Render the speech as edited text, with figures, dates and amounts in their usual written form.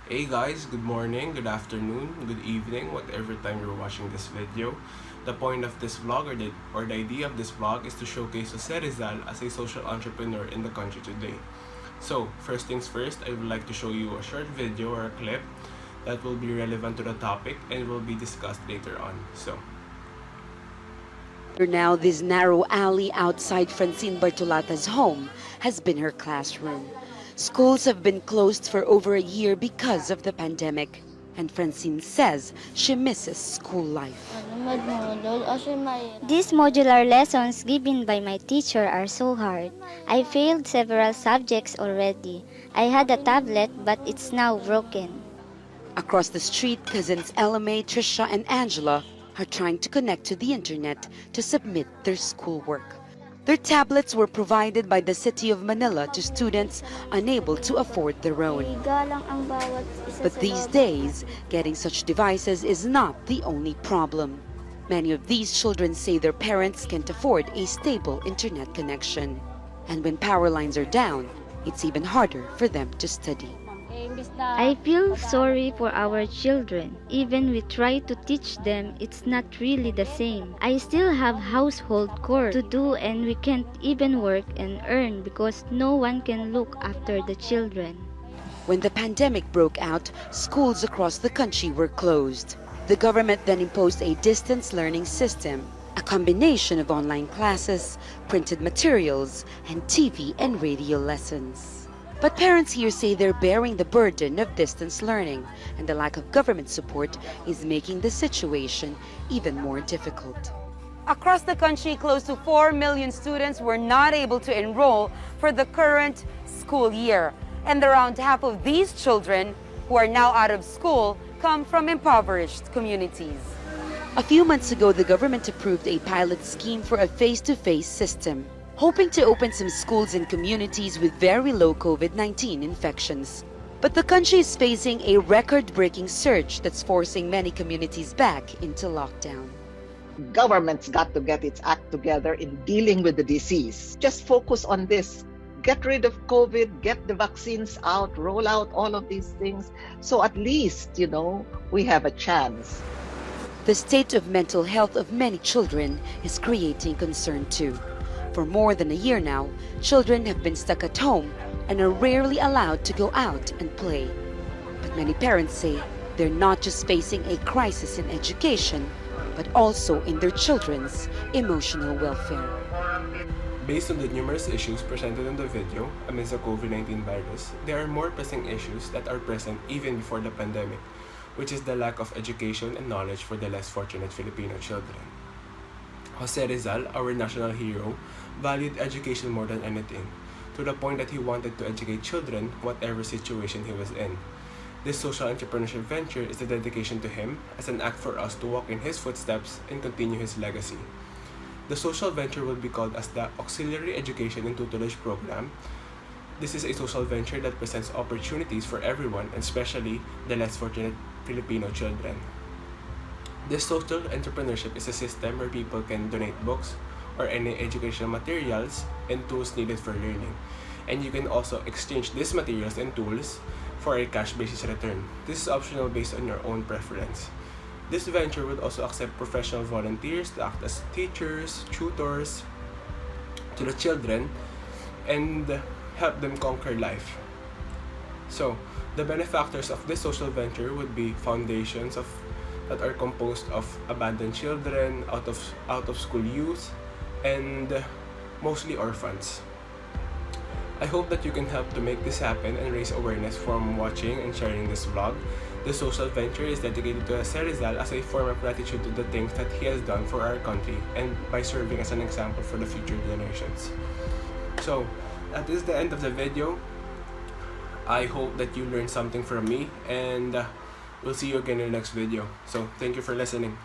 Hey guys, good morning, good afternoon, good evening, whatever time you're watching this video. The point of this vlog or the idea of this vlog is to showcase Jose Rizal as a social entrepreneur in the country today. So, first things first, I would like to show you a short video or a clip that will be relevant to the topic and will be discussed later on. Now, this narrow alley outside Francine Bartolata's home has been her classroom. Schools have been closed for over a year because of the pandemic. And Francine says she misses school life. These modular lessons given by my teacher are so hard. I failed several subjects already. I had a tablet, but it's now broken. Across the street, cousins Elame, Trisha, and Angela are trying to connect to the internet to submit their schoolwork. Their tablets were provided by the city of Manila to students unable to afford their own. But these days, getting such devices is not the only problem. Many of these children say their parents can't afford a stable internet connection. And when power lines are down, it's even harder for them to study. I feel sorry for our children. Even we try to teach them, it's not really the same. I still have household chores to do and we can't even work and earn because no one can look after the children. When the pandemic broke out, schools across the country were closed. The government then imposed a distance learning system, a combination of online classes, printed materials, and TV and radio lessons. But parents here say they're bearing the burden of distance learning, and the lack of government support is making the situation even more difficult. Across the country, close to 4 million students were not able to enroll for the current school year. And around half of these children who are now out of school come from impoverished communities. A few months ago, the government approved a pilot scheme for a face-to-face system, hoping to open some schools in communities with very low COVID-19 infections. But the country is facing a record-breaking surge that's forcing many communities back into lockdown. Government's got to get its act together in dealing with the disease. Just focus on this. Get rid of COVID, get the vaccines out, roll out all of these things. So at least, we have a chance. The state of mental health of many children is creating concern too. For more than a year now, children have been stuck at home and are rarely allowed to go out and play. But many parents say they're not just facing a crisis in education, but also in their children's emotional welfare. Based on the numerous issues presented in the video amidst the COVID-19 virus, there are more pressing issues that are present even before the pandemic, which is the lack of education and knowledge for the less fortunate Filipino children. Jose Rizal, our national hero, valued education more than anything, to the point that he wanted to educate children whatever situation he was in. This social entrepreneurship venture is a dedication to him as an act for us to walk in his footsteps and continue his legacy. The social venture will be called as the Auxiliary Education and Tutelage Program. This is a social venture that presents opportunities for everyone, and especially the less fortunate Filipino children. This social entrepreneurship is a system where people can donate books or any educational materials and tools needed for learning. And you can also exchange these materials and tools for a cash basis return. This is optional based on your own preference. This venture would also accept professional volunteers to act as teachers, tutors to the children and help them conquer life. So, the benefactors of this social venture would be foundations that are composed of abandoned children, out of school youth, and mostly orphans. I hope that you can help to make this happen and raise awareness from watching and sharing this vlog. This social venture is dedicated to Jose Rizal as a form of gratitude to the things that he has done for our country and by serving as an example for the future generations. So, that is the end of the video. I hope that you learned something from me, and we'll see you again in the next video. So, thank you for listening.